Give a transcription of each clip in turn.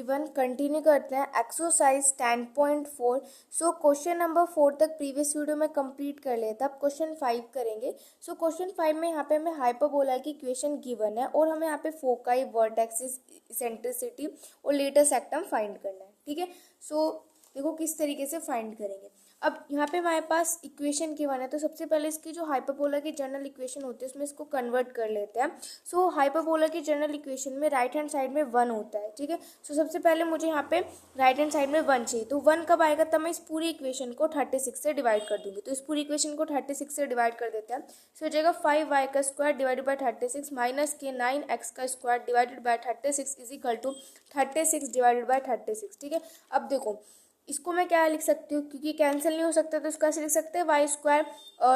Everyone, continue करते हैं exercise 10.4। So question number 4 तक प्रीवियस वीडियो में कंप्लीट कर लिया था। अब क्वेश्चन 5 करेंगे। सो क्वेश्चन 5 में यहाँ पे हमें हाइपरबोला की इक्वेशन गिवन है और हमें यहाँ पे फोकाई, वर्टेक्सिस, इसेंट्रिसिटी और लेटेस्ट सेक्टम फाइंड करना है। ठीक है, सो देखो किस तरीके से फाइंड करेंगे। अब यहाँ पे हमारे पास इक्वेशन गिवन है, तो सबसे पहले इसकी जो हाइपरबोला की जनरल इक्वेशन होती है उसमें इसको कन्वर्ट कर लेते हैं। सो हाइपरबोला की जनरल इक्वेशन में राइट हैंड साइड में 1 होता है। ठीक है, सो सबसे पहले मुझे यहाँ पे राइट हैंड साइड में 1 चाहिए, तो 1 कब आएगा, तब मैं इस पूरी इक्वेशन को 36 से डिवाइड कर दूंगी। तो इस पूरी इक्वेशन को 36 से डिवाइड कर देते हैं। सो हो जाएगा 5y का स्क्वायर डिवाइडेड बाई 36 माइनस के 9x का square divided by 36 is equal to 36 divided by 36। ठीक है, अब देखो इसको मैं क्या लिख सकती हूँ, क्योंकि कैंसिल नहीं हो सकता तो इसको ऐसे लिख सकते हैं Y square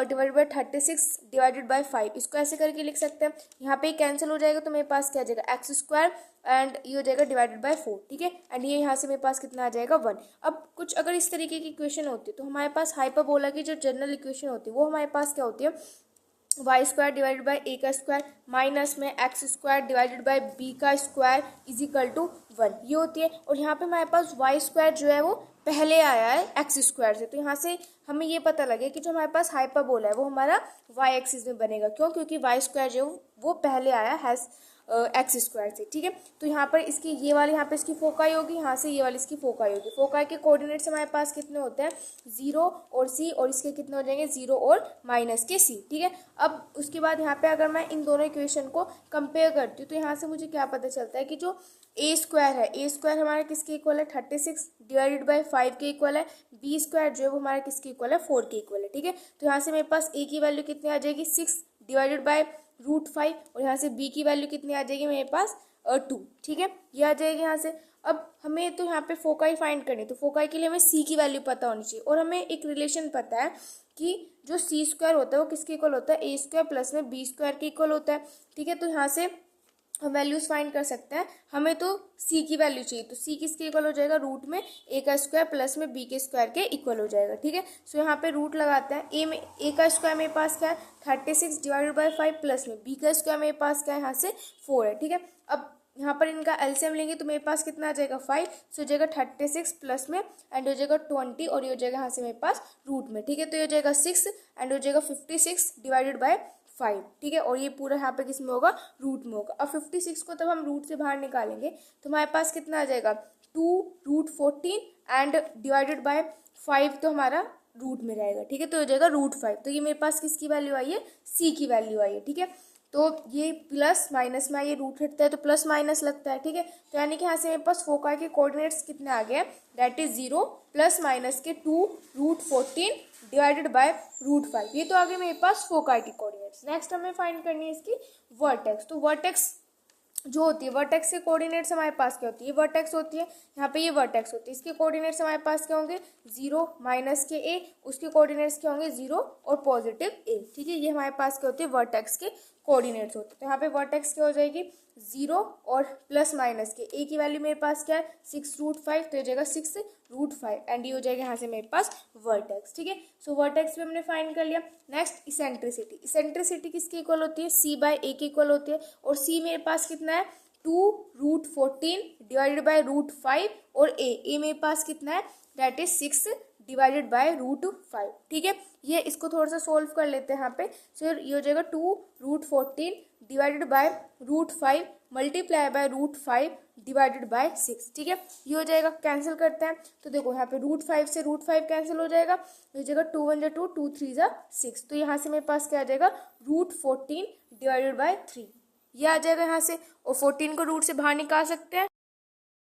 divided by 36 divided by 5। इसको ऐसे करके लिख सकते हैं। यहाँ पे कैंसिल हो जाएगा तो मेरे पास क्या आ जाएगा, एक्स स्क्वायर एंड ये हो जाएगा डिवाइडेड बाई 4। ठीक है, एंड ये यहाँ से मेरे पास कितना आ जाएगा 1। अब कुछ अगर इस तरीके की इक्वेशन होती है तो हमारे पास हाइपरबोला की जो जनरल इक्वेशन होती है वो हमारे पास क्या होती है, Y square divided by A का स्क्वायर माइनस में X square divided by B का स्क्वायर इज इक्वल टू 1, ये होती है। और यहाँ पे हमारे पास वाई स्क्वायर जो है वो पहले आया है एक्स स्क्वायर से, तो यहाँ से हमें ये पता लगे कि जो हमारे पास हाइपरबोला है वो हमारा वाई एक्सिस में बनेगा। क्यों, क्योंकि वाई स्क्वायर जो वो पहले आया है एक्स स्क्वायर से। ठीक है, तो यहाँ पर इसकी ये वाली यहाँ पे इसकी फोकाई होगी, यहाँ से ये वाली इसकी फोकाई होगी। फोकाई के कोऑर्डिनेट्स हमारे पास कितने होते हैं, 0 और c, और इसके कितने हो जाएंगे 0 और माइनस के c। ठीक है, अब उसके बाद यहाँ पे अगर मैं इन दोनों इक्वेशन को कंपेयर करती हूँ तो यहाँ से मुझे क्या पता चलता है कि जो ए स्क्वायर है, ए स्क्वायर हमारा किसके इक्वल है 36 डिवाइडेड बाई 5 के इक्वल है। बी स्क्वायर जो है वो हमारा किसके इक्वल है 4 के इक्वल है। ठीक है, तो यहाँ से मेरे पास ए की वैल्यू कितनी आ जाएगी 6 डिवाइडेड बाई √5, और यहाँ से बी की वैल्यू कितनी आ जाएगी मेरे पास 2। ठीक है, ये आ जाएगी यहाँ से। अब हमें तो यहाँ पे फोकाई फाइंड करनी है, तो फोकाई के लिए हमें सी की वैल्यू पता होनी चाहिए, और हमें एक रिलेशन पता है कि जो सी स्क्वायर होता है वो किसके इक्वल होता है, ए स्क्वायर प्लस में बी स्क्वायर के इक्वल होता है। ठीक है, तो यहाँ से हम वैल्यूज फाइंड कर सकते हैं। हमें तो सी की वैल्यू चाहिए, तो सी किसके इक्वल हो जाएगा, रूट में ए का स्क्वायर प्लस में बी के स्क्वायर के इक्वल हो जाएगा। ठीक है, सो यहाँ पे रूट लगाते हैं। ए में ए का स्क्वायर मेरे पास क्या है 36 डिवाइडेड बाई 5 प्लस में बी का स्क्वायर मेरे पास क्या है यहाँ से 4 है। ठीक है, अब यहाँ पर इनका एलसीएम लेंगे तो मेरे पास कितना आ जाएगा 5, सो हो जाएगा 36 प्लस में एंड हो जाएगा 20, और ये हो जाएगा यहाँ से मेरे पास रूट में। ठीक है, तो ये हो जाएगा 6 एंड हो जाएगा 56 डिवाइडेड बाई 5। ठीक है, और ये पूरा यहाँ पे किस में होगा, रूट में होगा। अब 56 को तब हम रूट से बाहर निकालेंगे तो हमारे पास कितना आ जाएगा 2√14 एंड डिवाइडेड बाय 5, तो हमारा रूट में रहेगा। ठीक है, तो हो जाएगा √5। तो ये मेरे पास किसकी वैल्यू आई है, सी की वैल्यू आई है। ठीक है, तो ये प्लस माइनस में ये रूट हटता है तो प्लस माइनस लगता है। ठीक है, तो यानी कि यहाँ से मेरे पास फोकाई के कोऑर्डिनेट्स कितने आ गए, दैट इज 0 प्लस माइनस के 2√14 डिवाइडेड बाय √5। ये तो आगे मेरे पास फोकाई की कोऑर्डिनेट्स। नेक्स्ट हमें फाइंड करनी है इसकी वर्टेक्स। तो वर्टेक्स जो होती है, वर्टेक्स के कोऑर्डिनेट्स हमारे पास क्या होती है, ये वर्टेक्स होती है, यहाँ पे ये वर्टेक्स होती है। इसके कोऑर्डिनेट्स हमारे पास क्या होंगे 0 माइनस के a, उसके कोऑर्डिनेट्स क्या होंगे 0 और पॉजिटिव a। ठीक है, ये हमारे पास क्या होते हैं वर्टेक्स के कोऑर्डिनेट्स होते हैं। तो यहाँ पे वर्टेक्स क्या हो जाएगी 0 और प्लस माइनस के a की वैल्यू मेरे पास क्या है 6√5, तो हो जाएगा 6√5 एंड ये हो जाएगा यहाँ से मेरे पास वर्टेक्स। ठीक है, सो वर्टेक्स भी हमने फाइंड कर लिया। Next eccentricity. इसेंट्रिसिटी किसके इक्वल होती है, c बाय a के इक्वल होती है, और c मेरे पास कितना है 2√14 डिवाइडेड बाय √5, और a मेरे पास कितना है दैट इज 6 डिवाइडेड बाय √5। ठीक है, ये इसको थोड़ा सा सोल्व कर लेते हैं यहाँ पे। सो ये हो जाएगा 2√14 divided by √5 multiply by √5 divided by 6। ठीक है, ये हो जाएगा, कैंसिल करते हैं तो देखो यहाँ पे √5 से √5 कैंसिल हो जाएगा, हो जाएगा 2 1 2 2 3 6। तो यहाँ से मेरे पास क्या आ जाएगा √14 डिवाइडेड बाय 3, ये आ जाएगा यहाँ से। और 14 को रूट से बाहर निकाल सकते हैं,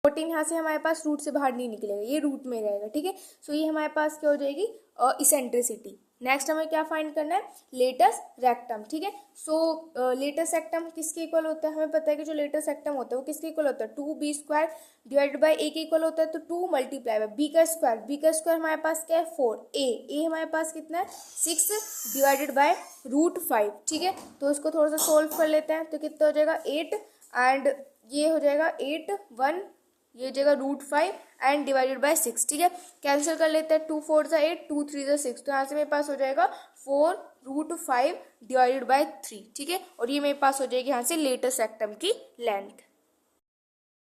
14 यहाँ से हमारे पास रूट से बाहर नहीं निकलेगा, ये रूट में रहेगा। ठीक है, सो ये हमारे पास क्या हो जाएगी इसेंट्रिसिटी। नेक्स्ट हमें क्या फाइंड करना है, लेटेस्ट रेक्टम। ठीक है, सो लेटेस्ट रेक्टम किसके इक्वल होता है, हमें पता है कि जो लेटेस्ट रेक्टम होता है वो किसके इक्वल होता है 2b square divided by a के इक्वल होता है, तो 2 मल्टीप्लाई बाय b का स्क्वायर हमारे पास क्या है 4, a हमारे पास कितना है 6 डिवाइडेड बाय √5। ठीक है, तो इसको थोड़ा सा सोल्व कर लेते हैं तो कितना हो जाएगा 8 एंड ये हो जाएगा 8 1, ये हो जाएगा √5 एंड डिवाइडेड बाय 6। ठीक है, कैंसिल कर लेते हैं, 2 4 8 2 3 6, तो यहाँ से मेरे पास हो जाएगा 4√5 डिवाइडेड बाय 3। ठीक है, और ये मेरे पास हो जाएगी यहाँ से लेटेस्ट रेक्टम की लेंथ।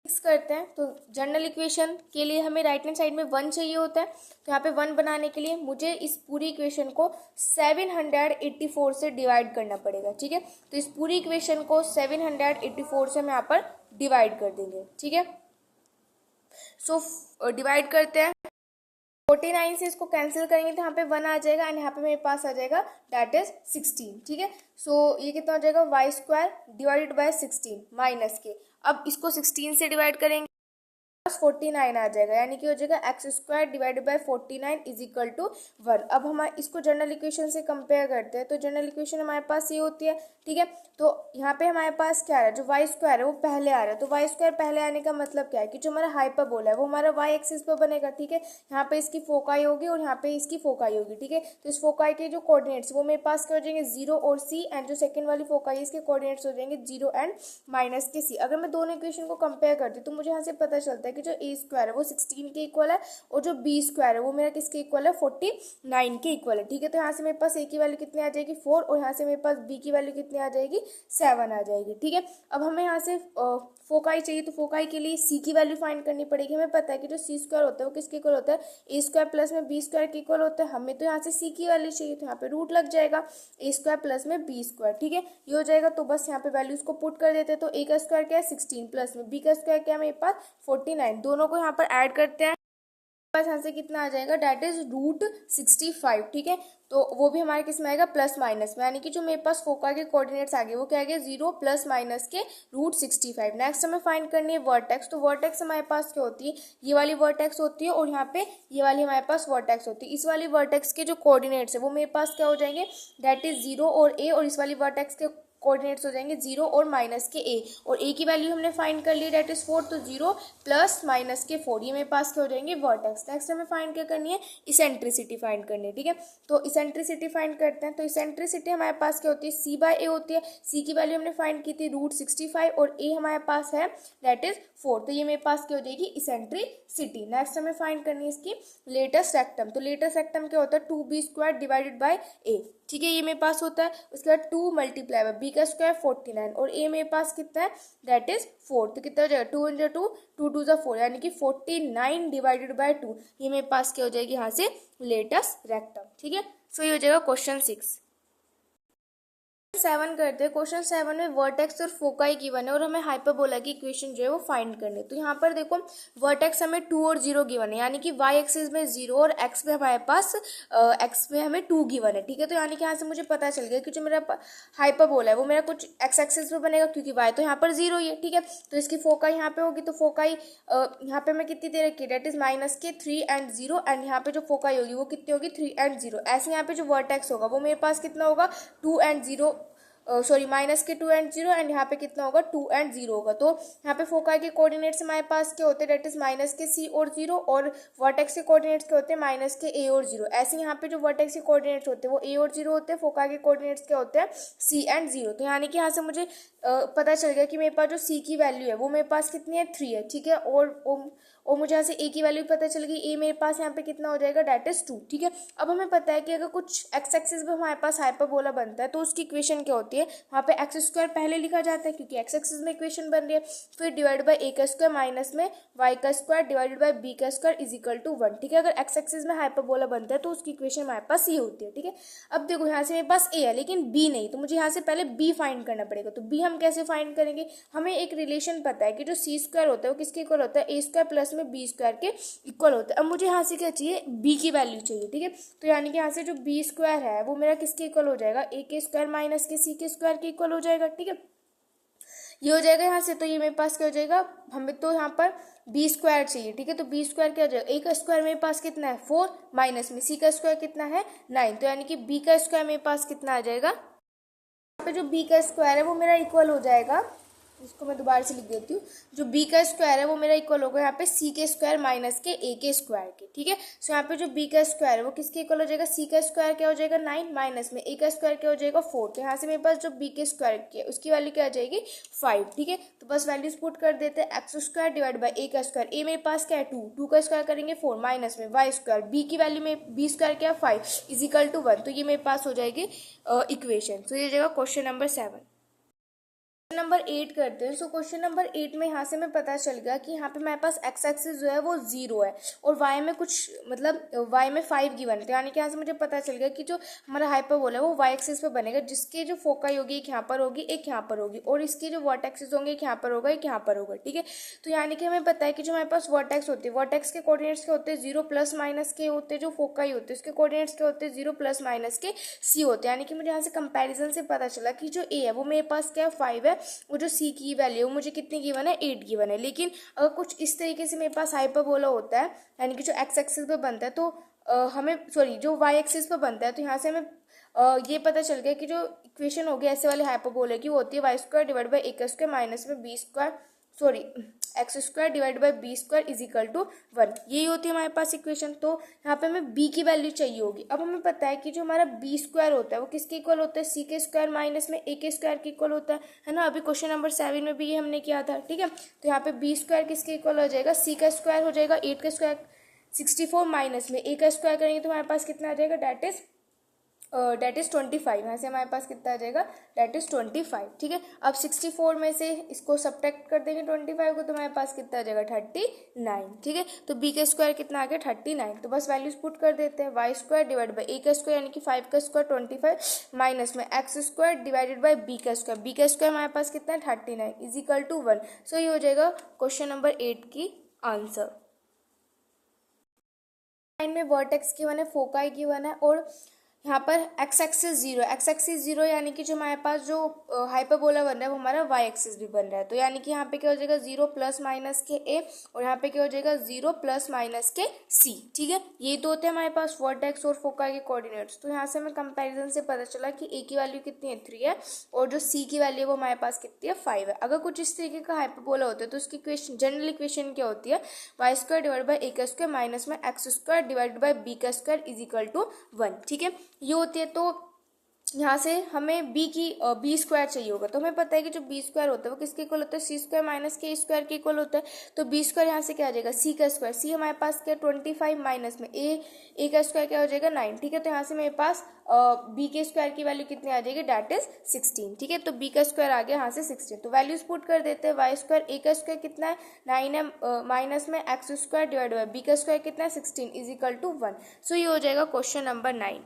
फिक्स करते हैं। तो जनरल इक्वेशन के लिए हमें राइट हैंड साइड में 1 चाहिए होता है, तो यहाँ पे 1 बनाने के लिए मुझे इस पूरी इक्वेशन को 784 से डिवाइड करना पड़ेगा। ठीक है, तो इस पूरी इक्वेशन को 784 से हम यहाँ पर डिवाइड कर देंगे। ठीक है, सो डिवाइड करते हैं। 49 से इसको कैंसिल करेंगे तो यहाँ पे 1 आ जाएगा एंड यहाँ पे मेरे पास आ जाएगा दैट इज 16। ठीक है, सो ये कितना हो जाएगा Y square divided by 16 minus के, अब इसको 16 से डिवाइड करेंगे 49 आ जाएगा, यानी कि हो जाएगा X square divided by 49 is equal to 1। अब हम इसको जनरल इक्वेशन से कंपेयर करते हैं, तो जनरल इक्वेशन हमारे पास ये होती है। ठीक है, तो यहाँ पे हमारे पास क्या आ रहा है, जो वाई स्क्वायर है वो पहले आ रहा है, तो वाई स्क्वायर पहले आने का मतलब क्या है कि जो हमारा हाइपरबोला है वो हमारा वाई एक्सिस पर बनेगा। ठीक है, यहाँ पे इसकी फोकाई होगी और यहाँ पे इसकी फोकाई होगी। ठीक है, तो इस फोकाई के जो कोऑर्डिनेट्स वो मेरे पास क्या हो जाएंगे 0 और सी, एंड जो सेकंड वाली फोकाई है इसके कोऑर्डिनेट्स हो जाएंगे 0 एंड माइनस के सी। अगर मैं दोनों इक्वेशन को कंपेयर करती हूँ तो मुझे यहाँ से पता चलता है कि जो ए स्क्वायर है वो 16 के इक्वल है और जो बी स्क्वायर है वो मेरा किसके इक्वल है 49 के इक्वल है। ठीक है, तो यहाँ से मेरे पास ए की वैल्यू कितनी आ जाएगी 4 और यहाँ से मेरे पास बी की वैल्यू कितनी आ जाएगी 7 आ जाएगी। ठीक है, अब हमें यहाँ से फोकाई चाहिए, तो फोकाई के लिए सी की वैल्यू फाइंड करनी पड़ेगी। हमें पता है कि जो सी स्क्वायर होता है वो किसके इक्वल होता है ए स्क्वायर प्लस में बी स्क्वायर के इक्वल होता है। हमें तो यहाँ से सी की वैल्यू चाहिए, तो यहाँ पे रूट लग जाएगा ए स्क्वायर प्लस में बी स्क्वायर। ठीक है, ये हो जाएगा, तो बस यहाँ पे वैल्यूज को पुट कर देते हैं। तो ए का स्क्वायर क्या है 16 प्लस में बी का स्क्वायर क्या है मेरे पास 49, दोनों को यहाँ पर ऐड करते हैं, पास यहाँ से कितना आ जाएगा दैट इज रूट 65। ठीक है, तो वो भी हमारे किस में आएगा प्लस माइनस में, यानी कि जो मेरे पास फोका के कोऑर्डिनेट्स आ गए वो क्या आ गया 0 प्लस माइनस के रूट 65। नेक्स्ट हमें फाइंड करनी है वर्टेक्स, तो वर्टेक्स हमारे पास क्या होती है, ये वाली वर्टेक्स होती है और यहाँ पे ये वाली हमारे पास वर्टेक्स होती है। इस वाली वर्टेक्स के जो कोऑर्डिनेट्स है वो मेरे पास क्या हो जाएंगे दैट इज 0 और ए, और इस वाली वर्टेक्स के कोऑर्डिनेट्स हो जाएंगे 0 और माइनस के ए, और ए की वैल्यू हमने फाइंड कर ली दैट इज 4, तो 0 प्लस माइनस के 4, ये मेरे पास क्या हो जाएंगे वर्टेक्स। नेक्स्ट हमें फाइंड क्या करनी है इसेंट्रिसिटी फाइंड करनी है। ठीक है, तो इसेंट्रिसिटी फाइंड करते हैं। तो इसेंट्रिसिटी हमारे पास क्या होती है सी बाय ए होती है, सी की वैल्यू हमने फाइंड की थी रूट 65 और ए हमारे पास है दैट इज 4, तो ये मेरे पास क्या हो जाएगी इसेंट्रिसिटी। नेक्स्ट हमें फाइंड करनी है इसकी लेटेस्ट रेक्टम, तो लेटेस्ट रेक्टम क्या होता है 2b स्क्वायर डिवाइडेड बाय ए। ठीक है, ये मेरे पास होता है, उसके बाद 2 मल्टीप्लाई बाय बी का स्क्वायर 49 और ए मेरे पास कितना है दैट इज 4, तो कितना हो जाएगा 2 × 2 2 2 4, यानी कि 49 डिवाइडेड बाय 2, ये मेरे पास क्या हो जाएगी यहाँ से लेटेस्ट रेक्टम। ठीक है, सो ये हो जाएगा क्वेश्चन 6। 7 करते हैं। क्वेश्चन 7 में वर्टेक्स और फोकाई गिवन है और हमें हाइपरबोला की इक्वेशन जो है वो फाइंड करनी है। तो यहाँ पर देखो वर्टेक्स हमें 2 और 0 गिवन है, यानी कि वाई एक्सिस में 0 और एक्स में हमारे पास एक्स में हमें 2 गिवन है। ठीक है, तो यानी कि यहाँ से मुझे पता चल गया कि जो मेरा हाइपरबोला है वो मेरा कुछ एक्स एक्सिस में बनेगा, क्योंकि वाई तो यहाँ पर 0 ही है। ठीक है, तो इसकी फोकाई यहाँ पे होगी, तो फोकाई यहाँ पे मैं कितनी दे रखी है दैट इज माइनस के 3 एंड 0, एंड यहाँ पे जो फोकाई होगी वो कितनी होगी 3 एंड 0। ऐसे यहाँ पे जो वर्टेक्स होगा वो मेरे पास कितना होगा 2 एंड 0, सॉरी माइनस के 2 एंड 0, एंड यहाँ पे कितना होगा 2 एंड 0 होगा। तो यहाँ पे फोकाई के कोऑर्डिनेट्स हमारे पास क्या होते हैं दैट इज माइनस के सी और 0, और वर्टेक्स के कोऑर्डिनेट्स क्या होते हैं माइनस के ए और 0। ऐसे यहाँ पे जो वर्टेक्स के कोऑर्डिनेट्स होते हैं वो ए और 0 होते हैं, फोकाई के कोऑर्डिनेट्स क्या होते हैं सी एंड 0। तो यानी कि यहाँ से मुझे पता चल गया कि मेरे पास जो सी की वैल्यू है वो मेरे पास कितनी है 3 है। ठीक है, और मुझे यहाँ से ए की वैल्यू पता चल गई, ए मेरे पास यहाँ पे कितना हो जाएगा दैट इज 2। ठीक है, अब हमें पता है कि अगर कुछ एक्स एक्सिस में हमारे पास हाइपरबोला बनता है तो उसकी इक्वेशन क्या होती है, वहाँ पे एक्स स्क्वायर पहले लिखा जाता है क्योंकि एक्स एक्सिस में इक्वेशन बन रही है, फिर डिवाइड बाय ए का स्क्वायर माइनस में वाई का स्क्वायर डिवाइडेड बाय बी का स्क्वायर इज इक्वल टू 1। ठीक है, अगर एक्स एक्सिस में हाइपरबोला बनता है तो उसकी इक्वेशन हमारे पास ये होती है। ठीक है, अब देखो यहाँ से मेरे पास ए है लेकिन बी नहीं, तो मुझे यहाँ से पहले बी फाइंड करना पड़ेगा। तो बी हम कैसे फाइंड करेंगे, हमें एक रिलेशन पता है कि जो सी स्क्वायर होता है वो किसके इक्वल होता है ए स्क्वायर प्लस में बी स्क्वायर के इक्वल होता है। अब मुझे यहाँ से क्या चाहिए बी की वैल्यू चाहिए। ठीक है, तो यानी कि यहाँ से जो बी स्क्वायर है वो मेरा किसके इक्वल हो जाएगा ए के स्क्वायर माइनस के सी के स्क्वायर के इक्वल हो जाएगा। ठीक है, ये हो जाएगा यहाँ से, तो ये मेरे पास क्या हो जाएगा, हमें तो यहाँ पर बी स्क्वायर चाहिए। ठीक है, तो बी स्क्वायर क्या हो जाएगा ए का स्क्वायर मेरे पास कितना है 4 माइनस में सी का स्क्वायर कितना है 9, तो यानी कि बी का स्क्वायर मेरे पास कितना आ जाएगा, यहाँ पे जो बी का स्क्वायर है वो मेरा इक्वल हो जाएगा, इसको मैं दोबारा से लिख देती हूँ, जो बी का स्क्वायर है वो मेरा इक्वल होगा यहाँ पे सी के स्क्वायर माइनस के ए के स्क्वायर के। ठीक है, सो यहाँ पे जो बी का स्क्वायर है वो किसके इक्वल हो जाएगा, सी का स्क्वायर क्या हो जाएगा 9 माइनस में ए का स्क्वायर क्या हो जाएगा 4, तो यहाँ से मेरे पास जो बी के स्क्वायर की है उसकी वैल्यू क्या आ जाएगी 5। ठीक है, तो बस वैल्यूज पुट कर देते हैं, x square divide by A का स्क्वायर, ए मेरे पास क्या है 2, 2 का स्क्वायर करेंगे 4 माइनस में वाई स्क्वायर, बी की वैल्यू में बी स्क्वायर क्या है 5 इज इक्वल टू 1, तो ये मेरे पास हो जाएगी इक्वेशन। तो ये हो जाएगा क्वेश्चन नंबर 7। नंबर 8 करते हैं। सो क्वेश्चन नंबर 8 में यहाँ से हमें पता चल गया कि यहाँ पे हमारे पास एक्स एक्सिस जो है वो 0 है और वाई में कुछ मतलब वाई में 5 गिवन है। तो यानी कि यहाँ से मुझे पता चल गया कि जो हमारा हाइपरबोला है वो वाई एक्सिस पे बनेगा, जिसके जो फोकाई होगी एक यहाँ पर होगी एक यहाँ पर होगी, और इसके जो वर्टेक्सेस होंगे एक यहाँ पर होगा एक यहाँ पर होगा। ठीक है, तो यानी कि हमें पता है कि जो हमारे पास वर्टेक्स होते हैं, वर्टेक्स के कोऑर्डिनेट्स के होते हैं 0 प्लस माइनस के होते हैं, जो फोकाई होते हैं उसके कोऑर्डिनेट्स के होते हैं 0 प्लस माइनस के सी होते हैं। यानी कि मुझे यहाँ से कंपेरिजन से पता चला कि जो ए है वो मेरे पास क्या है 5 है, वो जो सी की वैल्यू मुझे कितनी गिवन है 8 गिवन है। लेकिन अगर कुछ इस तरीके से मेरे पास हाइपरबोला होता है, यानी कि जो एक्स एक्सिस पे बनता है, तो हमें सॉरी जो वाई एक्सिस पे बनता है, तो यहाँ से हमें ये पता चल गया कि जो इक्वेशन होगी ऐसे वाले हाइपरबोला की वो होती है Y square divide by A का स्क्वायर माइनस में B square sorry X square divide by B square is equal to 1। यही होती है हमारे पास इक्वेशन। तो यहाँ पे हमें बी की वैल्यू चाहिए होगी। अब हमें पता है कि जो हमारा बी स्क्वायर होता है वो किसके इक्वल होता है, सी के स्क्वायर माइनस में ए के स्क्वायर के इक्वल होता है ना। अभी क्वेश्चन नंबर 7 में भी ये हमने किया था। ठीक है, तो यहाँ पे बी स्क्वायर किसके इक्वल हो जाएगा, सी का स्क्वायर हो जाएगा, 8 का स्क्वायर 64 माइनस में ए का स्क्वायर करेंगे तो हमारे पास कितना आ जाएगा, डेट इज 25। यहाँ से हमारे पास कितना आ जाएगा, डेट इज 25। ठीक है, अब 64 में से इसको सब्ट्रैक्ट कर देंगे 25 को, तो हमारे पास कितना आ जाएगा 39। ठीक है, तो बी का स्क्वायर कितना आ गया 39। तो बस वैल्यूज पुट कर देते हैं, Y square divide by A का स्क्वायर यानी कि 5 का स्क्वायर 25 माइनस में X square divided by B का स्क्वायर, बी का स्क्वायर हमारे पास कितना है 39 इज इक्वल टू 1। सो ये हो जाएगा क्वेश्चन नंबर 8 की आंसर। लाइन में वर्टेक्स गिवन है, फोकाई गिवन है, और यहाँ पर एक्स एक्सिस 0 यानी कि जो हमारे पास जो हाइपरबोला बन रहा है वो हमारा वाई एक्सिस भी बन रहा है। तो यानी कि यहाँ पे क्या हो जाएगा 0 प्लस माइनस के ए, और यहाँ पे क्या हो जाएगा 0 प्लस माइनस के सी। ठीक है, ये तो होते हैं हमारे पास वर्टेक्स और फोकाई के कोऑर्डिनेट्स। तो यहाँ से हमें कंपैरिजन से पता चला कि ए की वैल्यू कितनी है 3 है, और जो सी की वैल्यू है वो हमारे पास कितनी है 5 है। अगर कुछ इस तरीके का हाइपरबोला होता है तो उसकी इक्वेशन जनरल इक्वेशन क्या होती है, Y square divide by A का स्क्वायर माइनस में X square divide by B का स्क्वायर इज इक्वल टू 1। ठीक है, ये होती है। तो यहाँ से हमें बी स्क्वायर चाहिए होगा। तो हमें पता है कि जो बी स्क्वायर होता है वो किसके इक्वल होता है, सी स्क्वायर माइनस के स्क्वायर के इक्वल होता है। तो बी स्क्वायर यहाँ से क्या आ जाएगा, सी का स्क्वायर, सी हमारे पास क्या 25 माइनस में ए का स्क्वायर क्या हो जाएगा 9। ठीक है, तो यहाँ से मेरे पास बी के स्क्वायर की वैल्यू कितनी आ जाएगी, डेट इज 16। ठीक है, तो बी का स्क्वायर आ गया यहाँ से 16। तो वैल्यूज पुट कर देते हैं, वाई स्क्वायर ए का स्क्वायर कितना है 9 है माइनस में X square divide by B का स्क्वायर कितना है 16 इज इक्वल टू 1। सो ये हो जाएगा क्वेश्चन नंबर 9।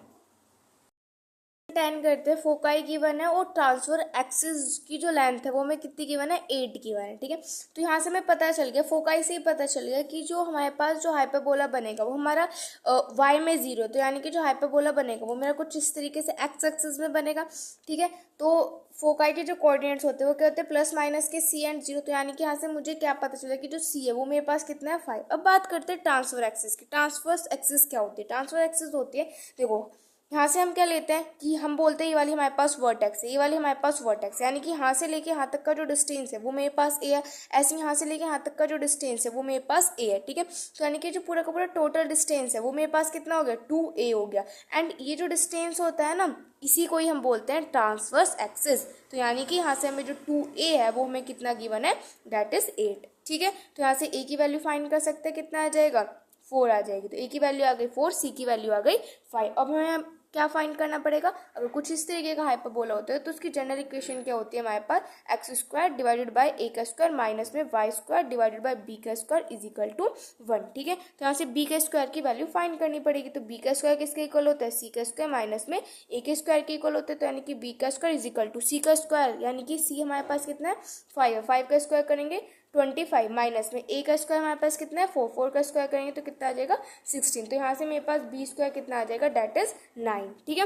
10 करते हैं, फोकाई गिवन है और ट्रांसफर एक्सिस की जो लेंथ है वो हमें कितनी गिवन है 8 गिवन है। ठीक है, तो यहाँ से हमें पता चल गया, फोकाई से ही पता चल गया कि जो हमारे पास जो हाइपरबोला बनेगा वो हमारा वाई में 0, तो यानी कि जो हाइपरबोला बनेगा वो मेरा कुछ इस तरीके से एक्स एक्सिस में बनेगा। ठीक है, तो फोकाई के जो कोऑर्डिनेट्स होते हैं वो क्या होते हैं प्लस माइनस के सी एंड 0। तो यानी कि यहाँ से मुझे क्या पता चला कि जो सी है वो मेरे पास कितना है 5। अब बात करते हैं ट्रांसफर एक्सिस की। ट्रांसफर एक्सिस क्या होती है, ट्रांसफर एक्सिस होती है, देखो यहाँ से हम क्या लेते हैं कि हम बोलते हैं ये वाली हमारे पास वर्टेक्स है, ये वाली हमारे पास वर्टेक्स है, यानी कि यहाँ से लेके यहाँ तक का जो डिस्टेंस है वो मेरे पास ए है। ऐसे यहाँ से लेके यहाँ तक का जो डिस्टेंस है वो मेरे पास ए है। ठीक है, तो यानी कि जो पूरा का पूरा टोटल डिस्टेंस है वो मेरे पास कितना हो गया 2a हो गया। एंड ये जो डिस्टेंस होता है ना, इसी को ही हम बोलते हैं ट्रांसवर्स एक्सिस। तो यानी कि यहाँ से हमें जो 2a है वो हमें कितना गिवन है, डेट इज 8। ठीक है, तो यहाँ से a की वैल्यू फाइंड कर सकते हैं, कितना आ जाएगा 4 आ जाएगी। तो a की वैल्यू आ गई 4, सी की वैल्यू आ गई 5। अब हमें क्या फाइंड करना पड़ेगा, अगर कुछ इस तरीके का हाइपरबोला होता है तो उसकी जनरल इक्वेशन क्या होती है हमारे पास, X square divided by A का स्क्वायर माइनस में Y square divided by B का स्क्वायर इज इक्वल टू 1। ठीक है, तो यहाँ से बी का स्क्वायर की वैल्यू फाइंड करनी पड़ेगी। तो बी का स्क्वायर किसके इक्वल होता है, सी का स्क्वायर माइनस में ए के स्क्वायर के इक्वल होता है। तो यानी कि बी का स्क्वायर इज इक्वल टू सी का स्क्वायर, यानी कि सी हमारे पास कितना है 5 है, 5 का स्क्वायर करेंगे 25 माइनस में ए का स्क्वायर हमारे पास कितना है 4, 4 का स्क्वायर करेंगे तो कितना आ जाएगा 16। तो यहाँ से मेरे पास बी स्क्वायर कितना आ जाएगा, डेट इज 9। ठीक है,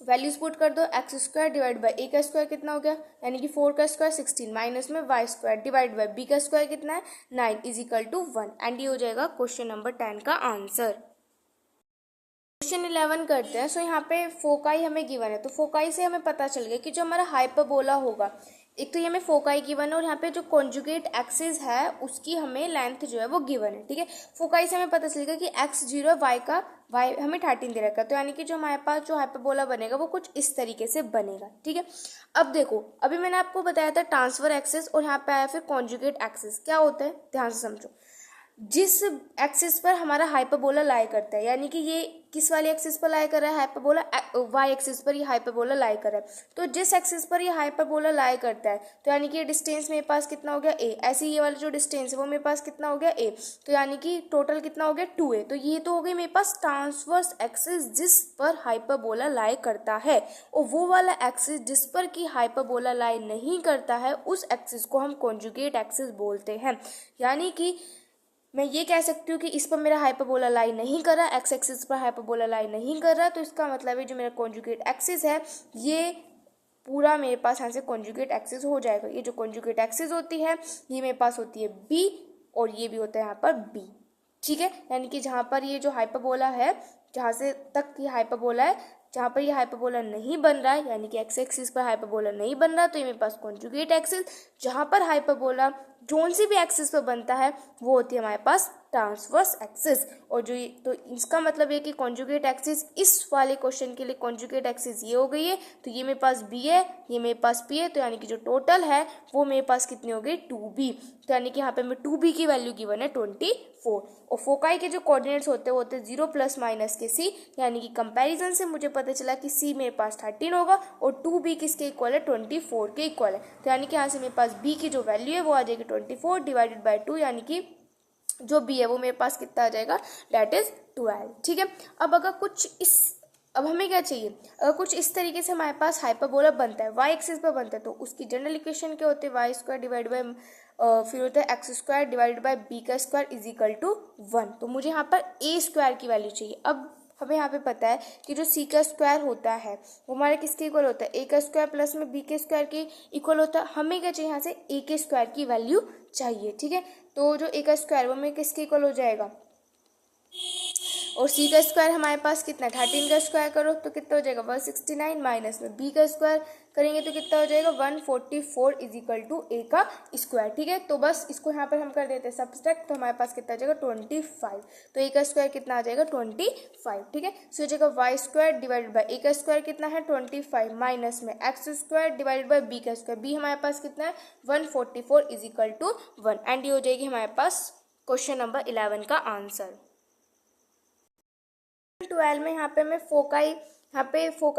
वैल्यूज पुट कर दो, X square divide by A का स्क्वायर कितना हो गया, यानी कि 4 का स्क्वायर 16 माइनस में Y square divide by B का स्क्वायर कितना है 9 इज इक्वल टू 1। एंड ये हो जाएगा क्वेश्चन नंबर 10 का आंसर। क्वेश्चन 11 करते हैं। सो यहाँ पे फोकाई हमें गिवन है, तो फोकाई से हमें पता चल गया कि जो हमारा हाइपरबोला होगा, एक तो ये हमें फोकाई गिवन है और यहाँ पे जो कॉन्जुगेट एक्सिस है उसकी हमें लेंथ जो है वो गिवन है। ठीक है, फोकाई से हमें पता चलेगा कि x 0 है, y हमें 13 दे रखा है। तो यानी कि जो हमारे पास जो हाइपरबोला बनेगा वो कुछ इस तरीके से बनेगा। ठीक है, अब देखो अभी मैंने आपको बताया था ट्रांसफर एक्सिस और यहाँ पे आया फिर कॉन्जुगेट एक्सिस। क्या होता है ध्यान से समझो, जिस एक्सिस पर हमारा हाइपरबोला लाई करता है, यानी कि ये किस वाली एक्सिस पर लाई कर रहा है हाइपरबोला, वाई एक्सिस पर ये हाइपरबोला लाई कर रहा है। तो जिस एक्सिस पर ये हाइपरबोला लाई करता है तो यानी कि ये डिस्टेंस मेरे पास कितना हो गया ए, ऐसे ये वाला जो डिस्टेंस है वो मेरे पास कितना हो गया ए, तो यानी कि टोटल कितना हो गया 2a। तो ये तो हो गई मेरे पास ट्रांसवर्स एक्सिस जिस पर हाइपरबोला लाई करता है, और वो वाला एक्सिस जिस पर कि हाइपरबोला लाई नहीं करता है उस एक्सिस को हम कॉन्जुगेट एक्सिस बोलते हैं। यानी कि मैं ये कह सकती हूँ कि इस पर मेरा हाइपरबोला लाई नहीं कर रहा, एक्स एक्सिस पर हाइपरबोला लाई नहीं कर रहा, तो इसका मतलब है जो मेरा कॉन्जुगेट एक्सिस है ये पूरा मेरे पास यहाँ से कॉन्जुगेट एक्सिस हो जाएगा। ये जो कॉन्जुगेट एक्सिस होती है ये मेरे पास होती है बी, और ये भी होता है यहाँ पर बी, ठीक है। यानी कि जहाँ पर ये जो हाइपरबोला है, जहाँ से तक ये हाइपरबोला है, जहाँ पर ये हाइपरबोला नहीं बन रहा है, यानी कि एक्स एक्सिस पर हाइपरबोला नहीं बन रहा, तो ये मेरे पास कॉन्जुगेट एक्सिस। जहाँ पर हाइपरबोला जोन सी भी एक्सिस पर बनता है वो होती है हमारे पास ट्रांसवर्स एक्सिस। और जो ये तो इसका मतलब ये कि कॉन्जुगेट एक्सिस इस वाले क्वेश्चन के लिए कॉन्जुगेट एक्सिस ये हो गई है, तो ये मेरे पास बी है, ये मेरे पास पी है, तो यानी कि जो टोटल है वो मेरे पास कितनी हो गई 2b। तो यानी कि यहाँ पे मैं 2b की वैल्यू गिवन है 24। और फोकाई के जो कोऑर्डिनेट्स होते हैं वो होते हैं 0 प्लस माइनस के c, यानी कि कंपैरिजन से मुझे पता चला कि c मेरे पास 13 होगा और 2b किसके इक्वल है 24 के इक्वल है। तो यानी कि यहाँ से मेरे पास b की जो वैल्यू है वो आ जाएगी 24 डिवाइडेड बाई 2, यानी कि जो b है वो मेरे पास कितना आ जाएगा, दैट इज 12, ठीक है। अब हमें क्या चाहिए, अगर कुछ इस तरीके से हमारे पास हाइपरबोला बनता है, वाई एक्सिस पर बनता है, तो उसकी जनरल इक्वेशन क्या होती है, वाई स्क्वायर डिवाइड बाई फिर होता है X square divided by B का स्क्वायर इज इक्वल टू 1। तो मुझे यहाँ पर ए स्क्वायर की वैल्यू चाहिए। अब हमें यहाँ पे पता है कि जो सी का स्क्वायर होता है वो हमारे किसके इक्वल होता है, ए का स्क्वायर प्लस में बी के स्क्वायर के इक्वल होता है। हमें क्या चाहिए, यहाँ से ए के स्क्वायर की वैल्यू चाहिए, ठीक है। तो जो ए का स्क्वायर वो हमें किसके इक्वल हो जाएगा, और सी का स्क्वायर हमारे पास कितना 13 का स्क्वायर करो तो कितना हो जाएगा 169, माइनस में बी का स्क्वायर करेंगे तो कितना हो जाएगा 144 इज इक्वल टू ए का स्क्वायर, ठीक है। तो बस इसको यहाँ पर हम कर देते हैं सब्सट्रैक्ट, तो हमारे पास कितना आ जाएगा 25। तो ए का स्क्वायर कितना आ जाएगा 25, ठीक है। सो हो जाएगा Y square divided by A का स्क्वायर कितना है 25, माइनस में X square divided by B का स्क्वायर, बी हमारे पास कितना है 144 इज इक्वल टू 1, एंड ये हो जाएगी हमारे पास क्वेश्चन नंबर 11 का आंसर। 12 में यहाँ पे मैं फोकाई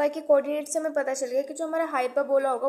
के कोऑर्डिनेट से हमें पता चल गया कि जो हमारा हाइपरबोला होगा